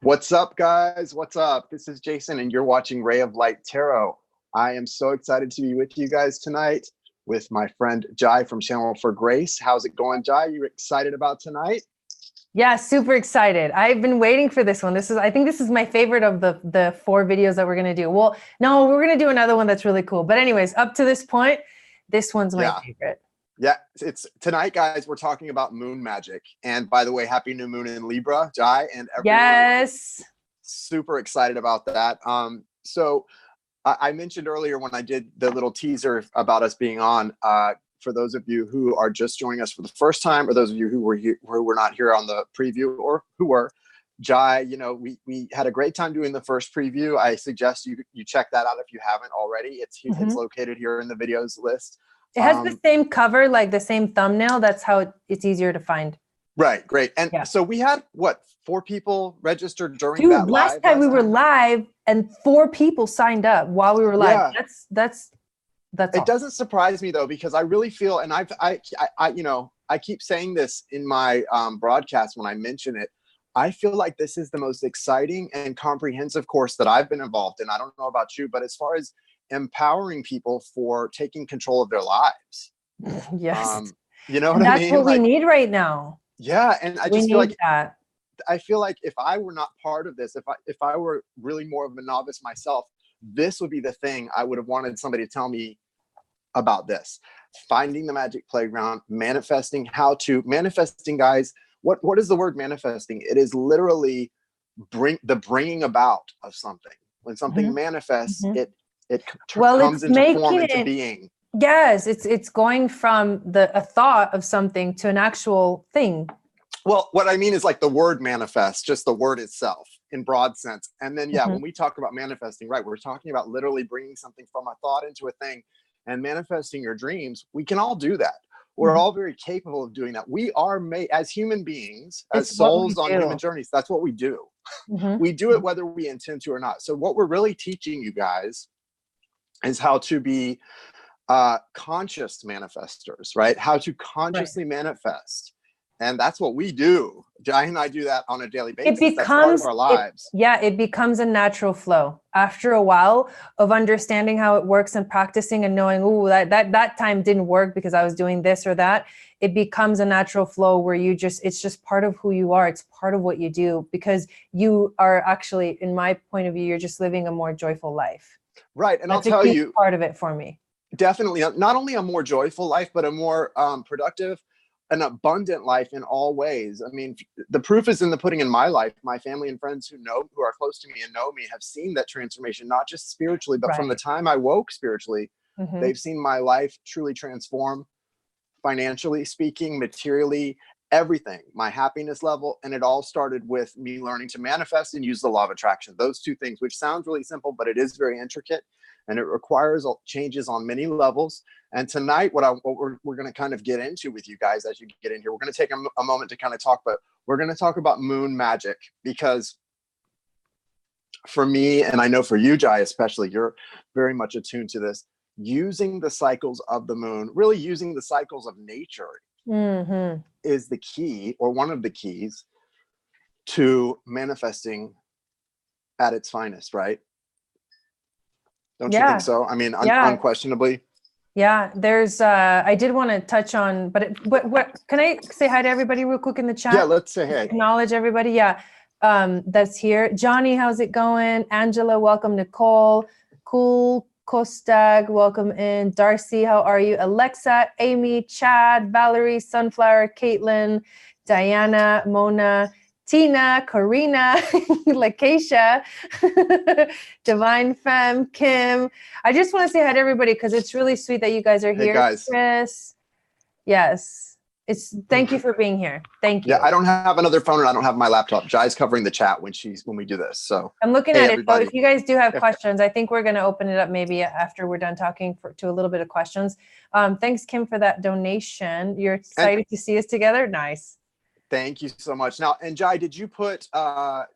What's up, guys? What's up? This is Jason, and you're watching Ray of Light Tarot. I am so excited to be with you guys tonight with my friend Jai from Channel for Grace. How's it going, Jai? You excited about tonight? Yeah, super excited. I've been waiting for this one. I think this is my favorite of the 4 videos that we're going to do. Well, no, we're going to do another one that's really cool. But anyways, up to this point, this one's my favorite. Yeah, it's tonight, guys. We're talking about moon magic. And by the way, happy new moon in Libra, Jai, and everyone. Yes. Super excited about that. So I mentioned earlier when I did the little teaser about us being on, for those of you who are just joining us for the first time, or those of you who were not here on the preview, or who were, Jai, you know, we had a great time doing the first preview. I suggest you check that out if you haven't already. It's located here in the videos list. It has the same cover, like the same thumbnail. That's how it's easier to find. Right, great. And so we had, what, 4 people registered during that live? Last time we were live and 4 people signed up while we were live. Yeah. That's it doesn't surprise me though, because I really feel, and I keep saying this in my broadcast when I mention it, I feel like this is the most exciting and comprehensive course that I've been involved in. I don't know about you, but as far as empowering people for taking control of their lives. Yes. You know what I mean? That's what we need right now. Yeah. And I just feel like that. I feel like if I were not part of this, if I were really more of a novice myself, this would be the thing I would have wanted somebody to tell me about this. Finding the magic playground, manifesting, manifesting, guys. What is the word manifesting? It is literally bringing about of something. When something manifests, it comes into form, into being. Yes, it's going from a thought of something to an actual thing. Well, what I mean is like the word manifest, just the word itself in broad sense. And then, when we talk about manifesting, right, we're talking about literally bringing something from a thought into a thing and manifesting your dreams. We can all do that. We're all very capable of doing that. We are made as human beings, as souls on human journeys. That's what we do. We do it whether we intend to or not. So what we're really teaching you guys is how to be conscious manifestors, right? How to consciously manifest. And that's what we do. Jai and I do that on a daily basis. That's part of our lives. It becomes a natural flow. After a while of understanding how it works and practicing and knowing, oh, that time didn't work because I was doing this or that, it becomes a natural flow where it's just part of who you are. It's part of what you do, because you are actually, in my point of view, you're just living a more joyful life. Right. And I'll tell you, part of it for me. Definitely not only a more joyful life, but a more productive, an abundant life in all ways. I mean, the proof is in the pudding in my life. My family and friends who are close to me and know me have seen that transformation, not just spiritually, but from the time I woke spiritually, they've seen my life truly transform, financially speaking, materially, everything, my happiness level. And it all started with me learning to manifest and use the law of attraction. Those 2 things, which sounds really simple, but it is very intricate. And it requires changes on many levels. And tonight, what we're going to kind of get into with you guys as you get in here, we're going to take a moment to kind of talk, but we're going to talk about moon magic, because for me, and I know for you, Jai, especially, you're very much attuned to this, using the cycles of the moon, really using the cycles of nature is the key, or one of the keys to manifesting at its finest, right? Don't you think so? I mean, unquestionably. Yeah, there's, I did want to touch on, what, can I say hi to everybody real quick in the chat? Yeah, let's say hey. Acknowledge everybody. Yeah, that's here. Johnny, how's it going? Angela, welcome. Nicole, Cool, Kostag, welcome in. Darcy, how are you? Alexa, Amy, Chad, Valerie, Sunflower, Caitlin, Diana, Mona, Tina, Karina, Lakeisha, Divine Femme, Kim. I just want to say hi to everybody because it's really sweet that you guys are here. Guys. Chris. Yes. Thank you for being here. Thank you. Yeah, I don't have another phone and I don't have my laptop. Jai's covering the chat when we do this. So I'm looking at it. So if you guys do have questions, I think we're going to open it up maybe after we're done talking to a little bit of questions. Thanks, Kim, for that donation. You're excited to see us together? Nice. Thank you so much. Now, and Jai, did you put the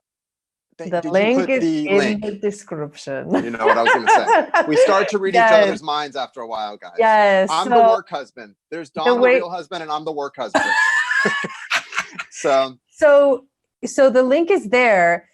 link is in the description? You know what I was going to say. We start to read each other's minds after a while, guys. Yes. I'm the work husband. There's Don, the real husband, and I'm the work husband. So the link is there.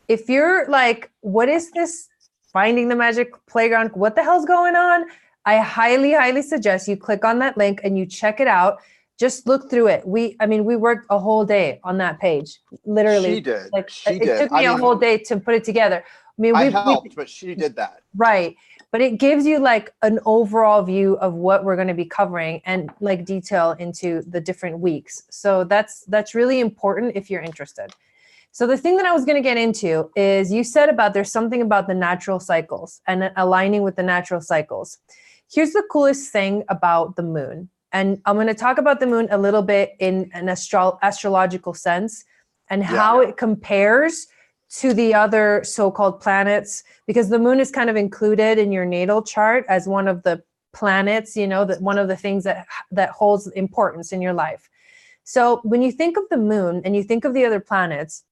if you're like, what is this Finding the Magic Playground? What the hell's going on? I highly, highly suggest you click on that link and you check it out. Just look through it. We worked a whole day on that page. Literally. She did. Like She it did. took me a whole day to put it together. I helped, but she did that. Right. But it gives you like an overall view of what we're going to be covering and like detail into the different weeks. So that's really important if you're interested. So the thing that I was going to get into is you said about there's something about the natural cycles and aligning with the natural cycles. Here's the coolest thing about the moon. And I'm going to talk about the moon a little bit in an astrological sense and how it compares to the other so-called planets, because the moon is kind of included in your natal chart as one of the planets, you know, that one of the things that holds importance in your life. So when you think of the moon and you think of the other planets,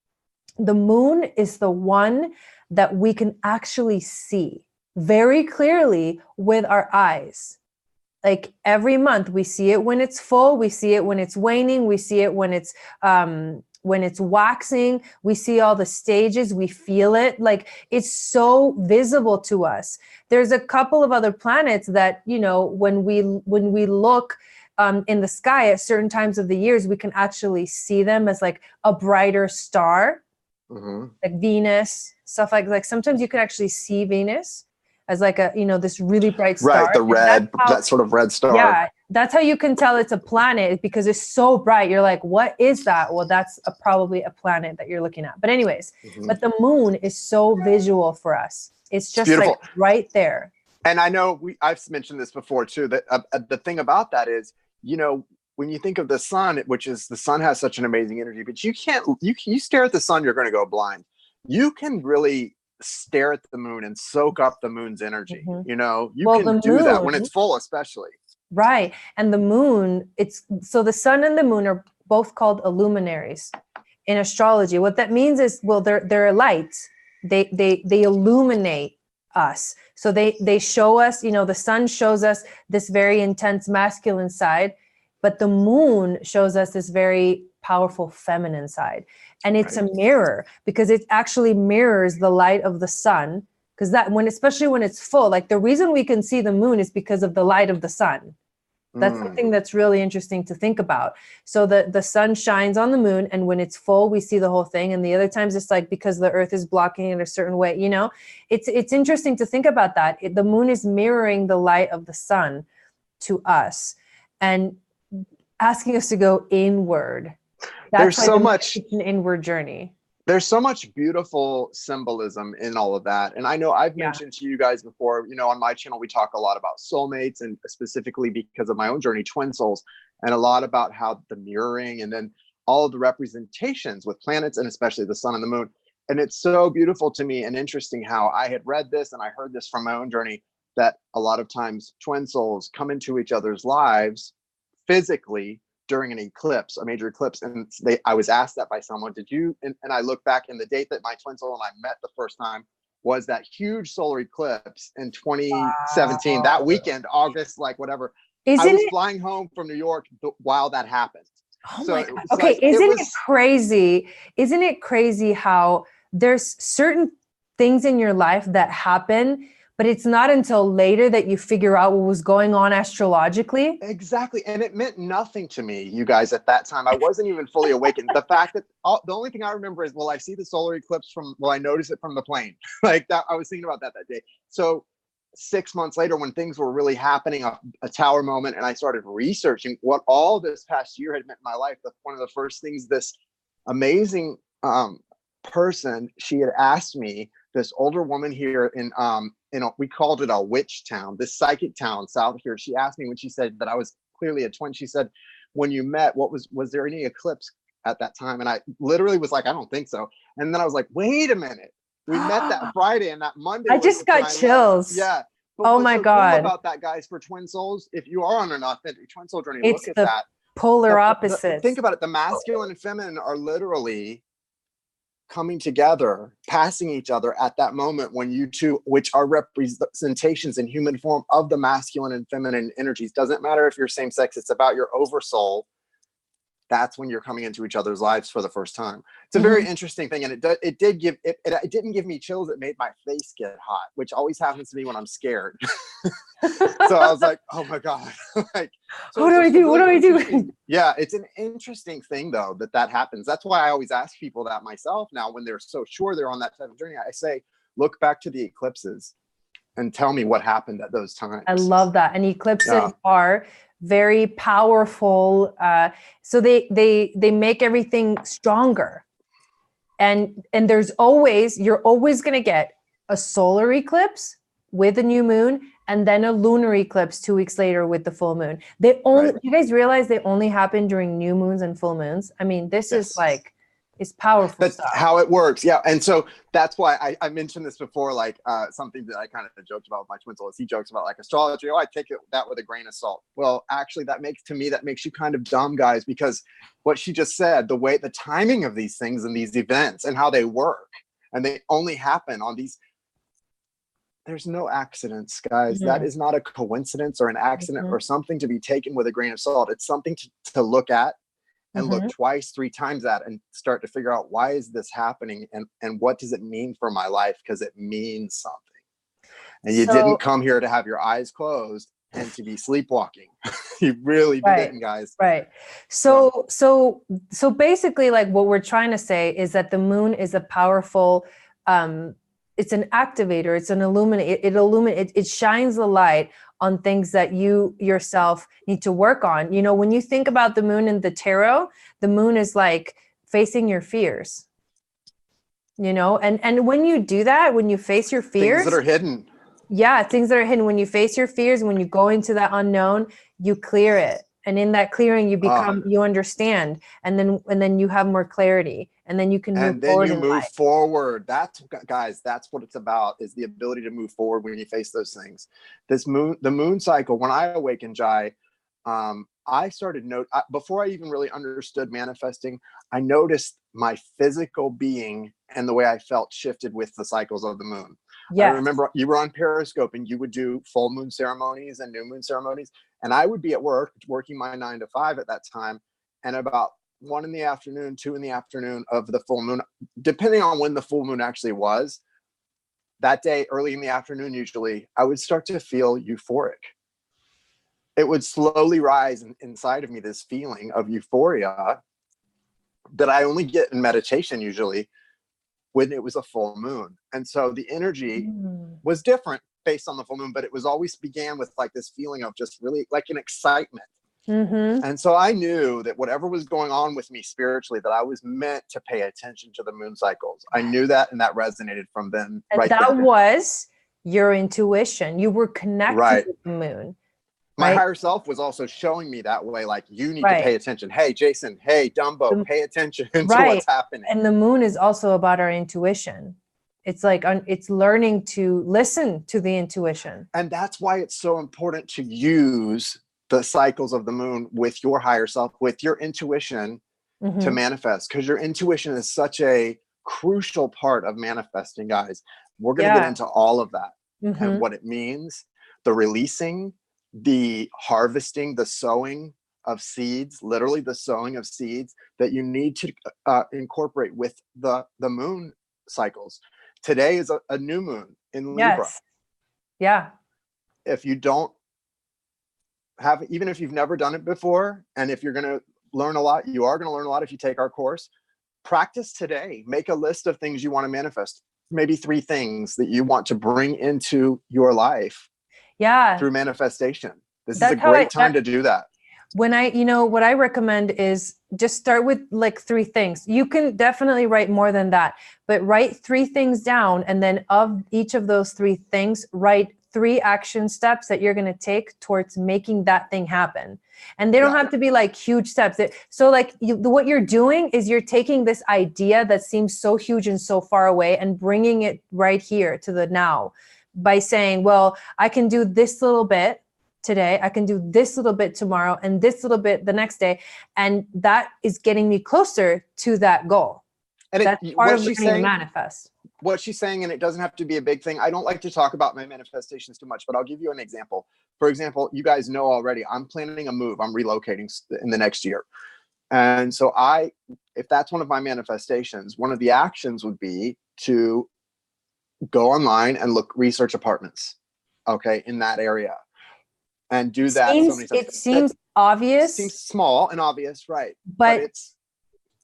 the moon is the one that we can actually see very clearly with our eyes. Like every month we see it when it's full, we see it when it's waning, we see it when it's waxing, we see all the stages, we feel it. Like it's so visible to us. There's a couple of other planets that, you know, when we look in the sky at certain times of the years, we can actually see them as like a brighter star. Like Venus, stuff like sometimes you can actually see Venus as like a, you know, this really bright star. Right, the red, that sort of red star. Yeah, that's how you can tell it's a planet, because it's so bright. You're like, what is that? Well, that's probably a planet that you're looking at. But anyways, but the moon is so visual for us. It's just like right there. And I know I've mentioned this before too, that the thing about that is, you know, when you think of the sun, which is the sun has such an amazing energy, but you stare at the sun, you're going to go blind. You can really stare at the moon and soak up the moon's energy. You know, you can do that when it's full, especially. Right. And the moon, so the sun and the moon are both called illuminaries in astrology. What that means is, well, they're lights. They illuminate us. So they show us, you know, the sun shows us this very intense masculine side, but the moon shows us this very powerful feminine side. And it's a mirror, because it actually mirrors the light of the sun. Because especially when it's full, like the reason we can see the moon is because of the light of the sun. That's something that's really interesting to think about. So the sun shines on the moon, and when it's full, we see the whole thing. And the other times it's like because the earth is blocking it a certain way, you know, it's interesting to think about that. The moon is mirroring the light of the sun to us and asking us to go inward. There's so much an inward journey. There's so much beautiful symbolism in all of that. And I know I've mentioned to you guys before, you know, on my channel, we talk a lot about soulmates, and specifically because of my own journey, twin souls, and a lot about how the mirroring and then all of the representations with planets, and especially the sun and the moon. And it's so beautiful to me and interesting how I had read this and I heard this from my own journey, that a lot of times twin souls come into each other's lives physically during an eclipse, a major eclipse. And I was asked that by someone, did you, and I look back, in the date that my twin soul and I met the first time was that huge solar eclipse in 2017, that weekend, August, like whatever. I was flying home from New York while that happened. Oh my God. Okay, isn't it crazy? Isn't it crazy how there's certain things in your life that happen, but it's not until later that you figure out what was going on astrologically? Exactly. And it meant nothing to me, you guys, at that time. I wasn't even fully awakened. The fact that the only thing I remember is, well, I see the solar eclipse I notice it from the plane. Like that, I was thinking about that day. So 6 months later, when things were really happening, a tower moment, and I started researching what all this past year had meant in my life, one of the first things this amazing person, she had asked me, this older woman here in we called it a witch town, this psychic town south here. She asked me when she said that I was clearly a twin. She said, when you met, was there any eclipse at that time? And I literally was like, I don't think so. And then I was like, wait a minute. We met that Friday, and that Monday. I just got chills. Yeah. But oh my God. Cool about that, guys, for twin souls, if you are on an authentic twin soul journey, look at that. Polar opposites. Think about it. The masculine and feminine are literally coming together, passing each other at that moment when you two, which are representations in human form of the masculine and feminine energies. Doesn't matter if you're same sex, it's about your oversoul that's when you're coming into each other's lives for the first time. It's a very interesting thing, and it didn't give me chills. It made my face get hot, which always happens to me when I'm scared. So I was like, oh my god, like, so what do I do? What do I do? Yeah, it's an interesting thing though that happens. That's why I always ask people that myself now when they're so sure they're on that type of journey. I say, look back to the eclipses and tell me what happened at those times. I love that. And eclipses are very powerful. So they make everything stronger. And you're always going to get a solar eclipse with a new moon, and then a lunar eclipse 2 weeks later with the full moon. You guys realize they only happen during new moons and full moons? I mean, this is like, it's powerful. That's stuff. how it works. Yeah. And so that's why I mentioned this before, like something that I kind of joked about with my twin soul is he jokes about like astrology. Oh, I take that with a grain of salt. Well, actually that makes you kind of dumb, guys, because what she just said, the timing of these things and these events and how they work, and they only happen on these, there's no accidents, guys. That is not a coincidence or an accident or something to be taken with a grain of salt. It's something to look at and look twice, 3 times at, and start to figure out, why is this happening, and what does it mean for my life? Because it means something. And you didn't come here to have your eyes closed and to be sleepwalking. You really didn't, guys. Right. So basically, like, what we're trying to say is that the moon is a powerful, it's an activator. It's an illuminate. It shines the light on things that you yourself need to work on. You know, when you think about the moon in the tarot, the moon is like facing your fears. You know, and when you do that, when you face your fears, things that are hidden. Yeah, things that are hidden. When you face your fears, when you go into that unknown, you clear it. And in that clearing, you become, you understand, and then you have more clarity, and then you can move forward. And then you move forward. That's, guys, that's what it's about, is the ability to move forward when you face those things. The moon cycle, when I awakened, Jai, I started before I even really understood manifesting, I noticed my physical being and the way I felt shifted with the cycles of the moon. Yes. I remember you were on Periscope and you would do full moon ceremonies and new moon ceremonies. And I would be at work, working my 9 to 5 at that time. And about 1 in the afternoon, 2 in the afternoon of the full moon, depending on when the full moon actually was, that day, early in the afternoon, usually, I would start to feel euphoric. It would slowly rise inside of me, this feeling of euphoria that I only get in meditation usually when it was a full moon. And so the energy was different based on the full moon, but it was always began with like this feeling of just really like an excitement. And so I knew that whatever was going on with me spiritually, that I was meant to pay attention to the moon cycles. I knew that, and that resonated from then. And that was your intuition. You were connected with the moon. My higher self was also showing me that way, like, you need to pay attention. Hey, Jason, hey, Dumbo, pay attention to what's happening. And the moon is also about our intuition. It's like, it's learning to listen to the intuition. And that's why it's so important to use the cycles of the moon with your higher self, with your intuition to manifest, because your intuition is such a crucial part of manifesting, guys. We're going to get into all of that and what it means, the releasing, the harvesting, the sowing of seeds, literally the sowing of seeds that you need to incorporate with the moon cycles. Today is a new moon in Libra. Yeah. If you don't have, even if you've never done it before, and if you're going to learn a lot, you are going to learn a lot if you take our course. Practice today. Make a list of things you want to manifest. Maybe 3 things that you want to bring into your life. Through manifestation. This is a great time to do that. When what I recommend is just start with like 3 things. You can definitely write more than that, but write 3 things down. And then of each of those 3 things, write 3 action steps that you're going to take towards making that thing happen. And they don't have to be like huge steps. So like what you're doing is you're taking this idea that seems so huge and so far away and bringing it right here to the now. By saying, well, I can do this little bit today, I can do this little bit tomorrow, and this little bit the next day. And that is getting me closer to that goal. And that's part of learning to manifest. What she's saying, and it doesn't have to be a big thing. I don't like to talk about my manifestations too much, but I'll give you an example. For example, you guys know already, I'm planning a move. I'm relocating in the next year. And so if that's one of my manifestations, one of the actions would be to go online and research apartments, okay, in that area, and do that so many times. It seems obvious. Seems small and obvious, right? But it's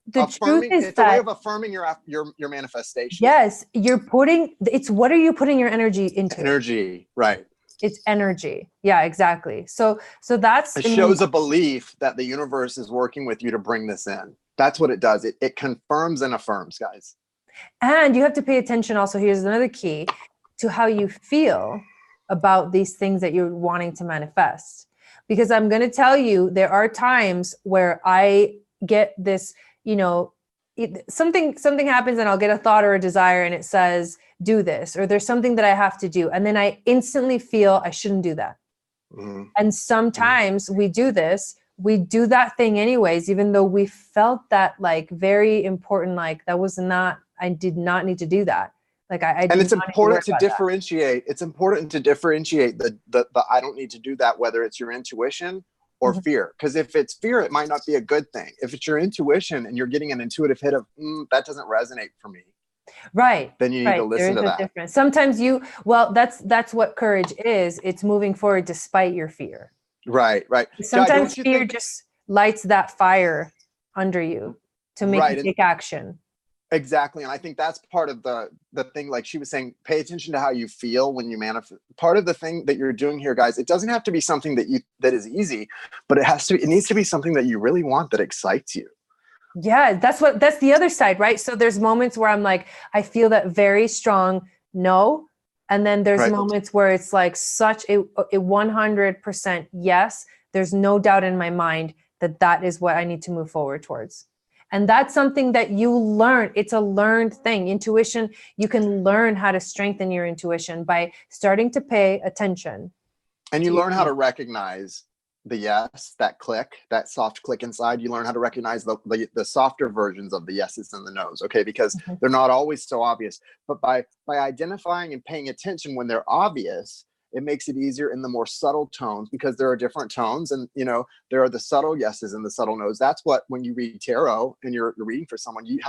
the affirming, truth is it's that a way of affirming your manifestation. yes, what are you putting your energy into? Energy, right? It's energy. Yeah, exactly. So that's, it shows a belief that the universe is working with you to bring this in. That's what it does. It confirms and affirms, guys. And you have to pay attention also, here's another key, to how you feel about these things that you're wanting to manifest. Because I'm going to tell you, there are times where I get this, something happens and I'll get a thought or a desire and it says, do this, or there's something that I have to do. And then I instantly feel I shouldn't do that. Mm-hmm. And sometimes we do that thing anyways, even though we felt that like very important, like I did not need to do that. Like and it's important to differentiate. It's important to differentiate the I don't need to do that, whether it's your intuition or mm-hmm. fear. Because if it's fear, it might not be a good thing. If it's your intuition and you're getting an intuitive hit of that doesn't resonate for me, right? Then you need to listen to that. Difference. Sometimes that's what courage is. It's moving forward despite your fear. Right. Sometimes fear just lights that fire under you to make you take action. Exactly. And I think that's part of the thing, like she was saying, pay attention to how you feel when you manifest. Part of the thing that you're doing here, guys, it doesn't have to be something that is easy, but it needs to be something that you really want, that excites you. Yeah, that's the other side, right? So there's moments where I'm like, I feel that very strong no. And then there's moments where it's like such a 100% yes. There's no doubt in my mind that is what I need to move forward towards. And that's something that you learn. It's a learned thing. Intuition, you can learn how to strengthen your intuition by starting to pay attention. And you learn how to recognize the yes, that soft click inside. You learn how to recognize the softer versions of the yeses and the nos, okay? Because mm-hmm. they're not always so obvious. But by identifying and paying attention when they're obvious, it makes it easier in the more subtle tones, because there are different tones, and there are the subtle yeses and the subtle nos. That's what, when you read tarot and you're reading for someone, you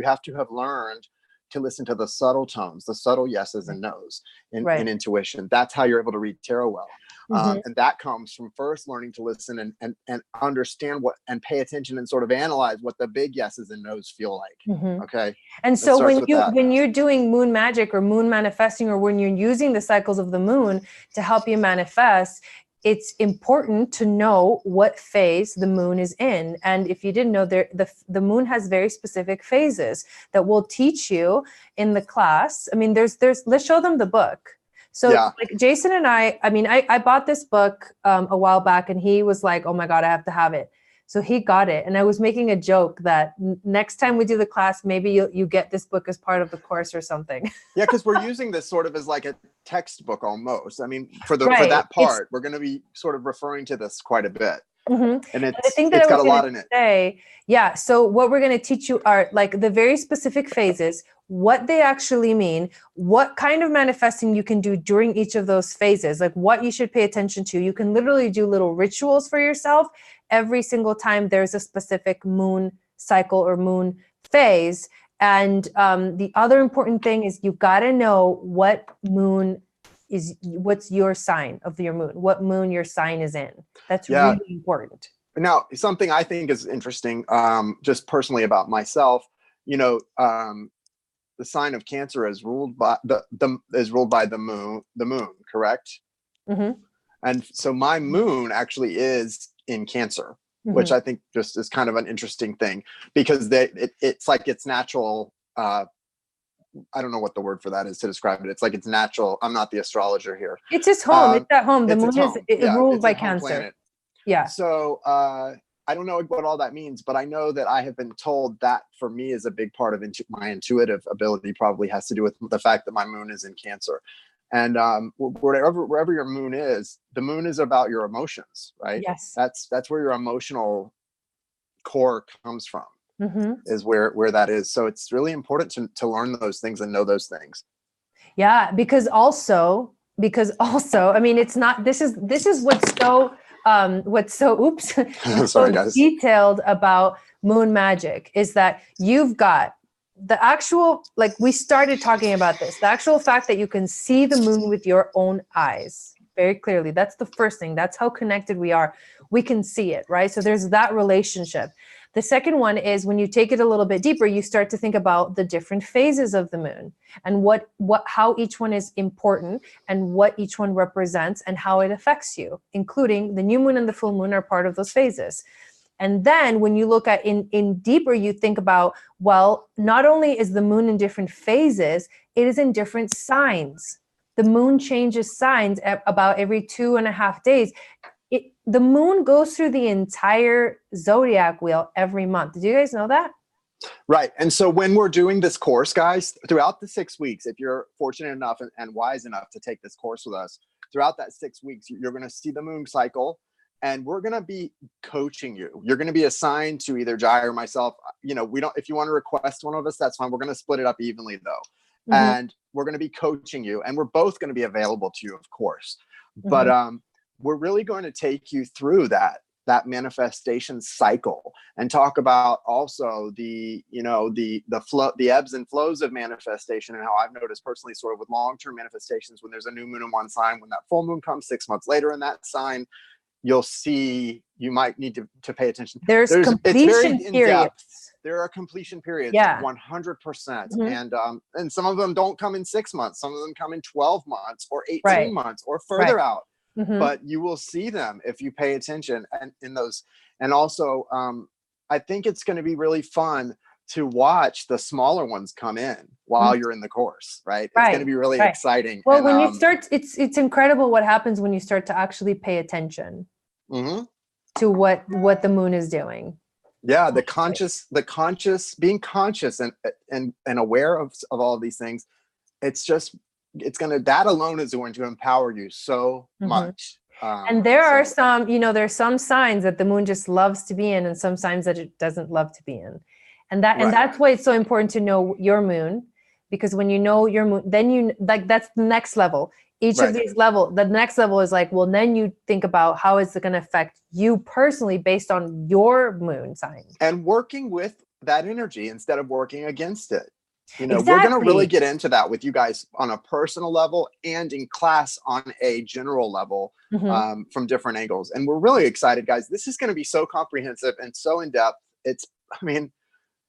have to have learned to listen to the subtle tones, the subtle yeses and nos in intuition. That's how you're able to read tarot well. Mm-hmm. And that comes from first learning to listen and understand and pay attention and sort of analyze what the big yeses and nos feel like. Mm-hmm. Okay. And so when you're doing moon magic or moon manifesting, or when you're using the cycles of the moon to help you manifest, it's important to know what phase the moon is in. And if you didn't know, the moon has very specific phases that we'll teach you in the class. I mean, let's show them the book. So like Jason and I bought this book a while back, and he was like, oh my God, I have to have it. So he got it. And I was making a joke that next time we do the class, maybe you get this book as part of the course or something. Yeah, because we're using this sort of as like a textbook almost. I mean, for that part, we're going to be sort of referring to this quite a bit. Mm-hmm. And it's got a lot in it. So what we're going to teach you are like the very specific phases, what they actually mean, what kind of manifesting you can do during each of those phases, like what you should pay attention to. You can literally do little rituals for yourself every single time there's a specific moon cycle or moon phase. And the other important thing is you got to know what's your sign of your moon, what moon your sign is in. That's really important. Now, something I think is interesting, just personally about myself, the sign of Cancer is ruled by the moon, correct? Mm-hmm. And so my moon actually is in Cancer, mm-hmm. which I think just is kind of an interesting thing, because it's like it's natural. I don't know what the word for that is to describe it. It's like it's natural. I'm not the astrologer here. It's his home. It's at home. The moon is ruled by Cancer. Planet. Yeah. So I don't know what all that means, but I know that I have been told that for me is a big part of my intuitive ability. Probably has to do with the fact that my moon is in Cancer. And wherever your moon is, the moon is about your emotions, right? Yes. That's where your emotional core comes from, mm-hmm. is where that is. So it's really important to learn those things and know those things. Yeah, because also, I mean, it's not, this is what's so what's so Sorry, guys. detailed about moon magic is that you've got the actual, like we started talking about this, the actual fact that you can see the moon with your own eyes very clearly. That's the first thing. That's how connected we are. We can see it, right? So there's that relationship. The second one is when you take it a little bit deeper, you start to think about the different phases of the moon and how each one is important and what each one represents and how it affects you, including the new moon and the full moon are part of those phases. And then when you look at in deeper, you think about, well, not only is the moon in different phases, it is in different signs. The moon changes signs about every 2.5 days. The moon goes through the entire zodiac wheel every month. Did you guys know that? Right. And so when we're doing this course, guys, throughout the 6 weeks, if you're fortunate enough and wise enough to take this course with us, throughout that 6 weeks, you're going to see the moon cycle. And we're going to be coaching you. You're going to be assigned to either Jai or myself. You know, if you want to request one of us, that's fine. We're going to split it up evenly though. Mm-hmm. And we're going to be coaching you, and we're both going to be available to you, of course. Mm-hmm. But we're really going to take you through that manifestation cycle and talk about also the flow, the ebbs and flows of manifestation, and how I've noticed personally sort of with long-term manifestations, when there's a new moon in one sign, when that full moon comes 6 months later in that sign, you'll see you might need to pay attention. There's completion periods. There are completion periods, 100%. Mm-hmm. And some of them don't come in 6 months. Some of them come in 12 months or 18 months or further out. Mm-hmm. But you will see them if you pay attention and in those. And also, I think it's going to be really fun to watch the smaller ones come in while you're in the course, right? It's going to be really exciting. Well, when you start, it's incredible what happens when you start to actually pay attention to what the moon is doing. Yeah, being conscious and aware of all of these things. That alone is going to empower you so much. And there's some signs that the moon just loves to be in, and some signs that it doesn't love to be in. And that's why it's so important to know your moon, because when you know your moon, then that's the next level. Each of these the next level is like, well, then you think about how is it going to affect you personally based on your moon sign. And working with that energy instead of working against it. We're going to really get into that with you guys on a personal level and in class on a general level from different angles. And we're really excited, guys. This is going to be so comprehensive and so in-depth.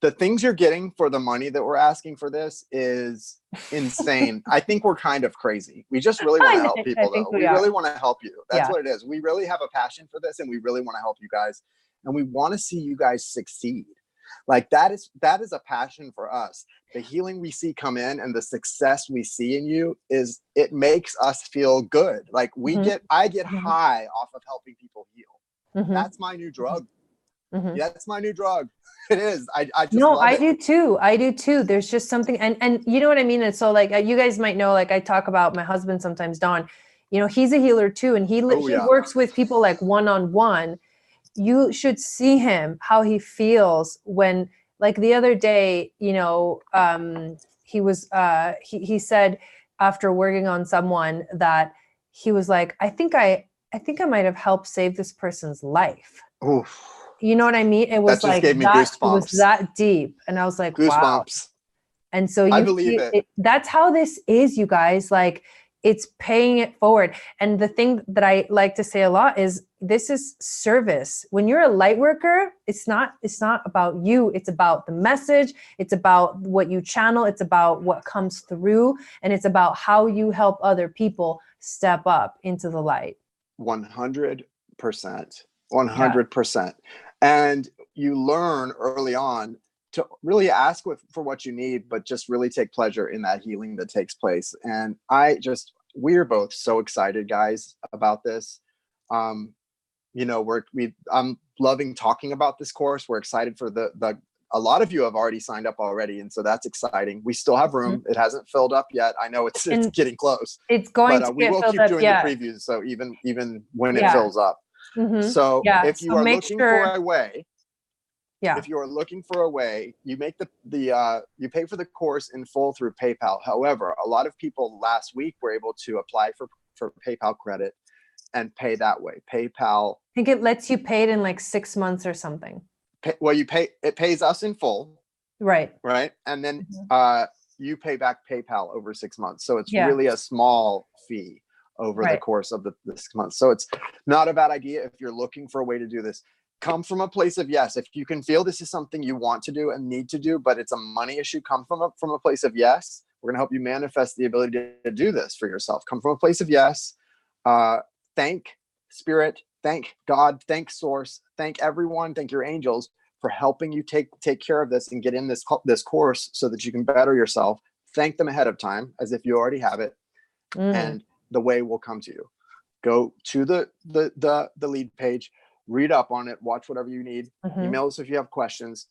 The things you're getting for the money that we're asking for this is insane. I think we're kind of crazy. We just really want to help people, though. We really want to help you. That's what it is. We really have a passion for this, and we really want to help you guys. And we want to see you guys succeed. Like that is a passion for us. The healing we see come in and the success we see in you it makes us feel good. Like I get high off of helping people heal. That's my new drug. That's my new drug. It is. I do too. I do too. There's just something, and you know what I mean? And so like, you guys might know, like I talk about my husband sometimes, Don, he's a healer too. And he works with people like one-on-one. You should see him, how he feels when, like the other day, he was, he said after working on someone that he was like, I think I might have helped save this person's life. Oof. You know what I mean? It was like that. It was that deep, and I was like, goosebumps. Wow. And so I believe it. That's how this is, you guys. Like, it's paying it forward. And the thing that I like to say a lot is this is service. When you're a light worker, it's not about you. It's about the message. It's about what you channel. It's about what comes through, and it's about how you help other people step up into the light. 100%. 100%. And you learn early on to really ask for what you need, but just really take pleasure in that healing that takes place. And we're both so excited, guys, about this. I'm loving talking about this course. We're excited for a lot of you have already signed up already. And so that's exciting. We still have room. It hasn't filled up yet. I know it's getting close. It's going to get filled up. We will keep doing the previews. So even when it fills up. So if you are looking for a way, if you are looking for a way, you make you pay for the course in full through PayPal. However, a lot of people last week were able to apply for PayPal credit, and pay that way. PayPal. I think it lets you pay it in like 6 months or something. It pays us in full. Right. Right. And then you pay back PayPal over 6 months. So it's really a small fee over the course of the 6 months. So it's not a bad idea if you're looking for a way to do this. Come from a place of yes. If you can feel this is something you want to do and need to do, but it's a money issue, come from a place of yes. We're going to help you manifest the ability to do this for yourself. Come from a place of yes. Thank Spirit, thank God, thank Source, thank everyone, thank your angels for helping you take care of this and get in this course so that you can better yourself. Thank them ahead of time as if you already have it, and the way will come to you. Go to the lead page, read up on it, watch whatever you need, email us if you have questions,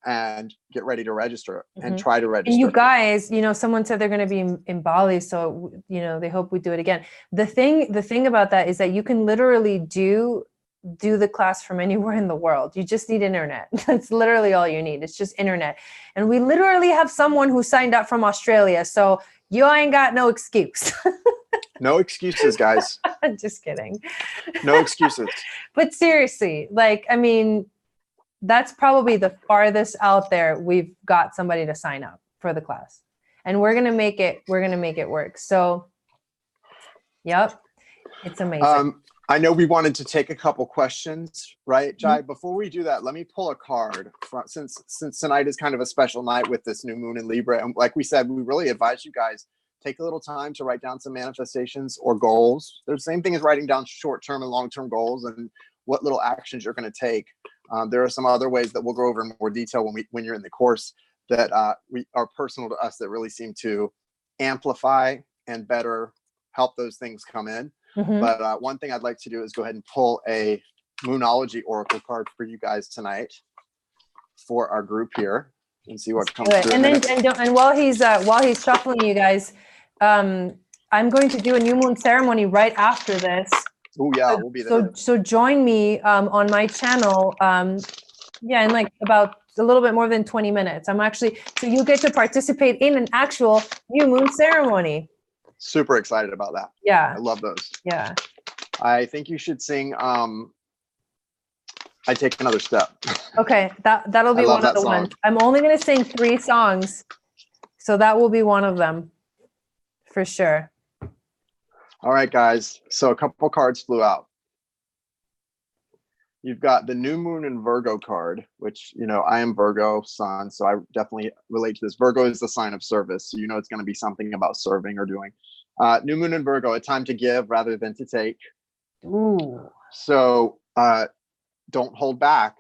and get ready to register and try to register. And you guys, someone said they're going to be in Bali, so they hope we do it again. The thing about that is that you can literally do the class from anywhere in the world. You just need internet. That's literally all you need. It's just internet. And we literally have someone who signed up from Australia, so you ain't got no excuse. No excuses, guys. I'm just kidding. No excuses. But seriously, that's probably the farthest out there we've got somebody to sign up for the class. And we're going to make it work. So, yep. It's amazing. I know we wanted to take a couple questions, right, Jai? Before we do that, let me pull a card since tonight is kind of a special night with this new moon in Libra. And like we said, we really advise you guys take a little time to write down some manifestations or goals. They're the same thing as writing down short-term and long-term goals and what little actions you're going to take. There are some other ways that we'll go over in more detail when you're in the course that we are personal to us that really seem to amplify and better help those things come in. But one thing I'd like to do is go ahead and pull a Moonology Oracle card for you guys tonight for our group here and see what comes through. And while he's shuffling, you guys, I'm going to do a new moon ceremony right after this. Oh yeah, we'll be there. So join me on my channel. In like about a little bit more than 20 minutes. So you get to participate in an actual new moon ceremony. Super excited about that. Yeah. I love those. Yeah. I think you should sing I Take Another Step. Okay, that'll be one of the ones. I'm only going to sing 3 songs. So that will be one of them for sure. All right, guys. So a couple cards flew out. You've got the new moon in Virgo card, which, I am Virgo sun, so I definitely relate to this. Virgo is the sign of service. So, it's going to be something about serving or doing. New moon in Virgo, a time to give rather than to take. Ooh. So don't hold back.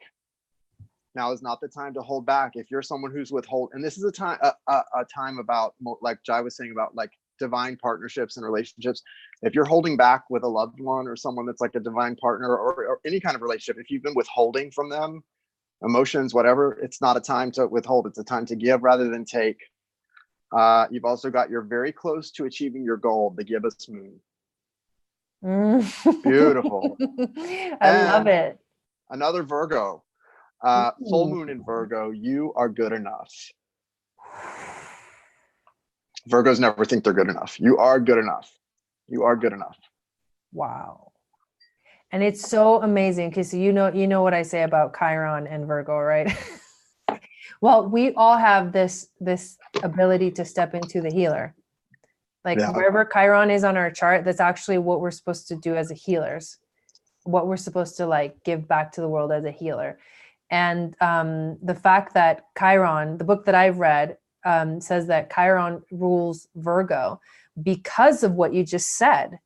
Now is not the time to hold back. If you're someone who's withhold, and this is a time about, like Jai was saying, about like divine partnerships and relationships. If you're holding back with a loved one or someone that's like a divine partner or any kind of relationship, if you've been withholding from them emotions, whatever, it's not a time to withhold. It's a time to give rather than take. You've also got, you're very close to achieving your goal, the gibbous moon. Beautiful. I love it. Another Virgo, full moon in Virgo, you are good enough. Virgos never think they're good enough. You are good enough. You are good enough. Wow. And it's so amazing because you know what I say about Chiron and Virgo, right? Well, we all have this ability to step into the healer. Wherever Chiron is on our chart, that's actually what we're supposed to do as a healers. What we're supposed to give back to the world as a healer. And the fact that Chiron, the book that I've read, says that Chiron rules Virgo because of what you just said.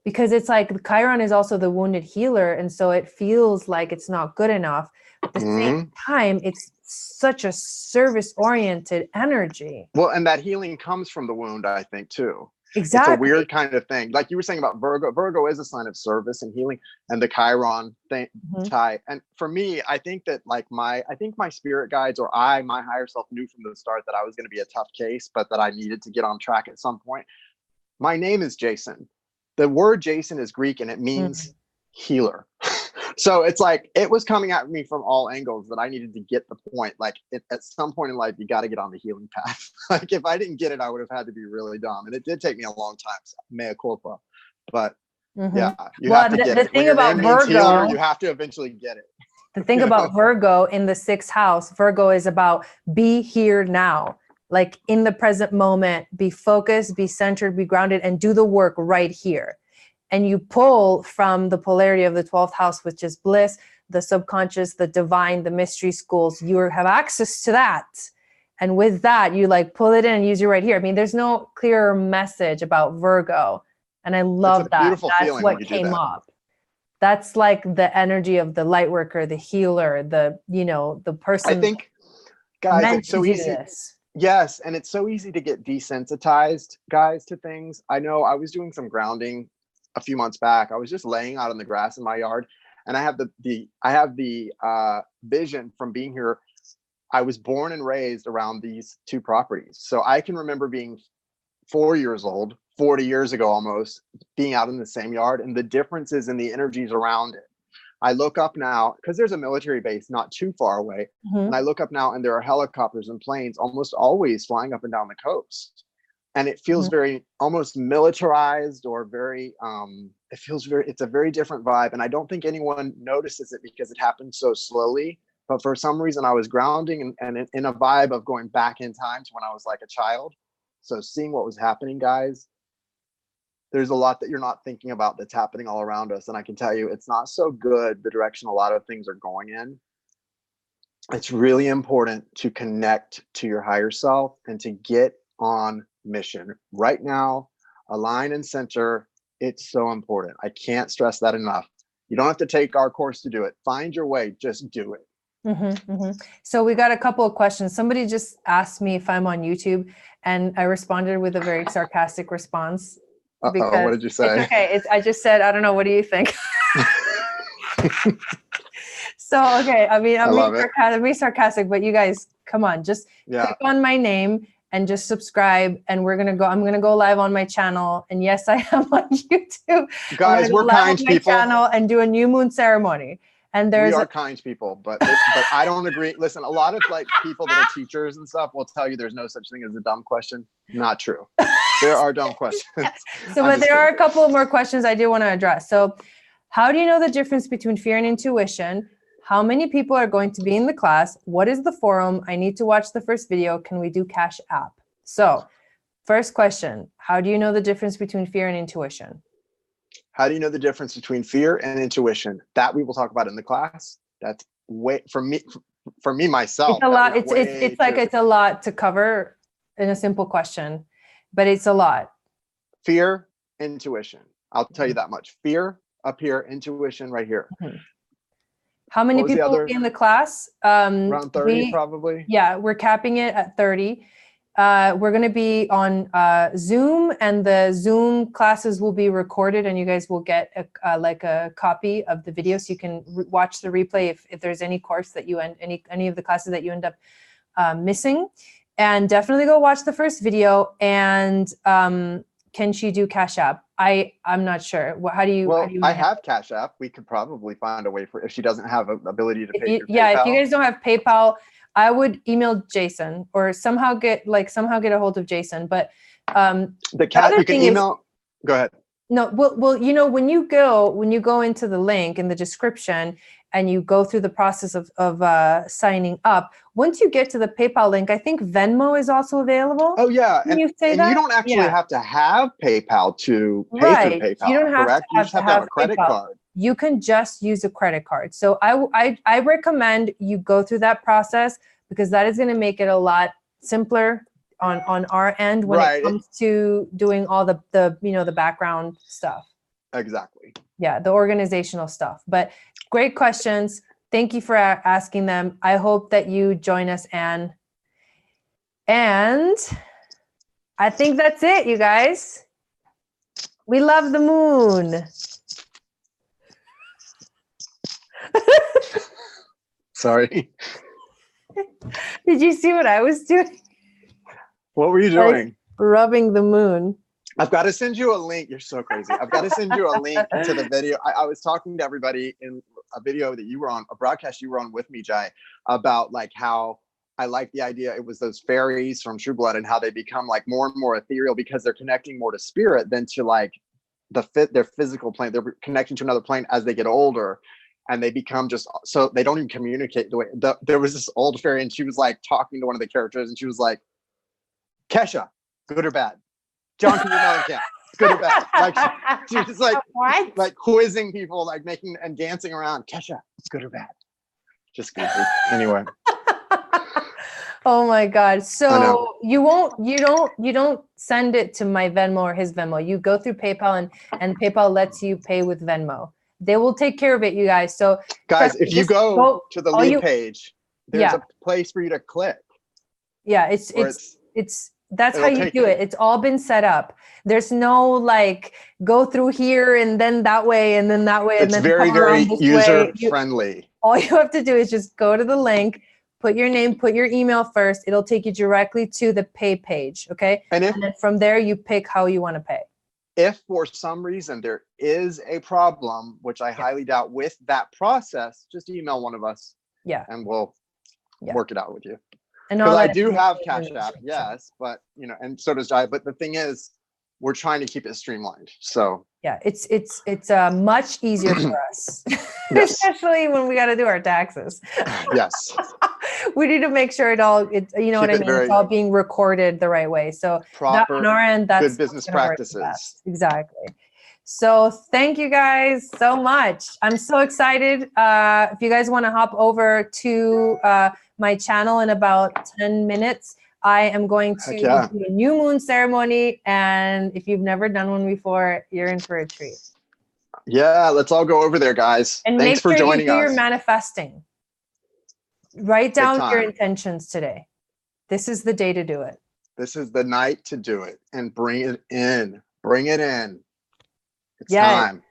Because it's like Chiron is also the wounded healer. And so it feels like it's not good enough. At the same time, it's such a service-oriented energy. Well, and that healing comes from the wound, I think, too. Exactly. It's a weird kind of thing. Like you were saying about Virgo. Virgo is a sign of service and healing, and the Chiron thing tie. And for me, I think that my spirit guides or my higher self knew from the start that I was going to be a tough case, but that I needed to get on track at some point. My name is Jason. The word Jason is Greek and it means healer. So it's like, it was coming at me from all angles that I needed to get the point. At some point in life, you got to get on the healing path. If I didn't get it, I would have had to be really dumb. And it did take me a long time. So mea culpa. But Yeah, you Well, have to get the it. When thing your about name means healer, Virgo, you have to eventually get it. the thing about Virgo in the 6th house, Virgo is about be here now, like in the present moment, be focused, be centered, be grounded, and do the work right here. And you pull from the polarity of the 12th house, which is bliss, the subconscious, the divine, the mystery schools. You have access to that. And with that, you like pull it in and use it right here. I mean, there's no clearer message about Virgo. And I love It's a that. beautiful That's feeling when what you do came that. up. That's like the energy of the light worker, the healer, the, the person I think, guys, meant it's to so do easy. this. Yes, and it's so easy to get desensitized, guys, to things. I know I was doing some grounding a few months back. I was just laying out in the grass in my yard, and I have the vision from being here. I was born and raised around these two properties, so I can remember being 4 years old, 40 years ago almost, being out in the same yard, and the differences in the energies around it. I look up now because there's a military base not too far away. Mhm. And I look up now and there are helicopters and planes almost always flying up and down the coast. And it feels very almost militarized or very, it's a very different vibe. And I don't think anyone notices it because it happens so slowly. But for some reason, I was grounding and in a vibe of going back in time to when I was like a child. So seeing what was happening, guys, there's a lot that you're not thinking about that's happening all around us. And I can tell you, it's not so good the direction a lot of things are going in. It's really important to connect to your higher self and to get on mission right now, align and center. It's so important. I can't stress that enough. You don't have to take our course to do it. Find your way, just do it. So we got a couple of questions. Somebody just asked me if I'm on YouTube, and I responded with a very sarcastic response. Uh-oh, what did you say? It's okay. I just said, I don't know. What do you think? So, okay. I mean, I'm being sarcastic, but you guys, come on, just click on my name and just subscribe. And I'm going to go live on my channel. And yes, I am on YouTube. Guys, we're kind people. Channel and do a new moon ceremony. And we are kind people, but I don't agree. Listen, a lot of like people that are teachers and stuff will tell you there's no such thing as a dumb question. Not true. There are dumb questions. But there are a couple of more questions I do want to address. So how do you know the difference between fear and intuition? How many people are going to be in the class? What is the forum? I need to watch the first video. Can we do Cash App? So first question, how do you know the difference between fear and intuition? How do you know the difference between fear and intuition? That we will talk about in the class. That's way for me myself. It's a lot. It's a lot to cover in a simple question, but it's a lot. Fear, intuition. I'll tell you that much. Fear up here, intuition right here. How many people will be in the class? Around 30 probably. Yeah, we're capping it at 30. We're going to be on Zoom, and the Zoom classes will be recorded, and you guys will get a copy of the video, so you can watch the replay if there's any course that you any of the classes that you end up missing. And definitely go watch the first video. And can she do Cash App? I'm not sure. How do you? I have Cash App. We could probably find a way for if she doesn't have an ability to pay. If you guys don't have PayPal, I would email Jason or somehow get a hold of Jason. But you can email. Go ahead. No, well, when you go into the link in the description and you go through the process of signing up, once you get to the PayPal link, I think Venmo is also available. Oh yeah, and you don't actually have to have PayPal to pay through PayPal. You don't have correct? You just have to have a credit card. You can just use a credit card. So I recommend you go through that process, because that is going to make it a lot simpler on our end when it comes to doing all the background stuff. Exactly. Yeah, the organizational stuff. But great questions. Thank you for asking them. I hope that you join us, Anne. And I think that's it, you guys. We love the moon. Sorry. Did you see what I was doing? What were you doing? Like rubbing the moon. I've got to send you a link. You're so crazy. I've got to send you a link to the video. I was talking to everybody in a video that you were on, a broadcast you were on with me, Jai, about like how I like the idea. It was those fairies from True Blood and how they become like more and more ethereal because they're connecting more to spirit than to like their physical plane. They're connecting to another plane as they get older, and they become just so they don't even communicate the way. There was this old fairy, and she was like talking to one of the characters, and she was like, "Kesha, good or bad? John Peter Mellencamp, good or bad?" Like she was like what? like quizzing people, like making and dancing around. Kesha, good or bad? Just goofy. Anyway. Oh my God. So you don't send it to my Venmo or his Venmo. You go through PayPal and PayPal lets you pay with Venmo. They will take care of it, you guys. So guys, if you go to the lead page, there's a place for you to click. Yeah, it's that's how you do it. It's all been set up. There's no like go through here and then that way and then that way. It's and then very, very user friendly. All you have to do is just go to the link, put your name, put your email first. It'll take you directly to the pay page. Okay. And then from there, you pick how you want to pay. If for some reason there is a problem, which I highly doubt with that process, just email one of us. Yeah. And we'll work it out with you. And because I do have Cash App, yes, but and so does Jai. But the thing is, we're trying to keep it streamlined. So yeah, it's much easier for us, especially when we got to do our taxes. Yes, we need to make sure what I mean. It's all being recorded the right way. So proper, on our end, that's good business practices. Exactly. So thank you guys so much. I'm so excited. If you guys want to hop over to my channel in about 10 minutes, I am going to do a new moon ceremony. And if you've never done one before, you're in for a treat. Yeah, let's all go over there, guys. And thanks for joining us. Your manifesting. Write down your intentions today. This is the day to do it. This is the night to do it and bring it in. Bring it in. It's time.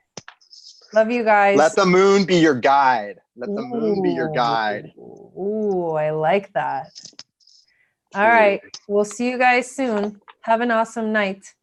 Love you guys. Let the moon be your guide. Let the moon be your guide. Ooh, I like that. All right. We'll see you guys soon. Have an awesome night.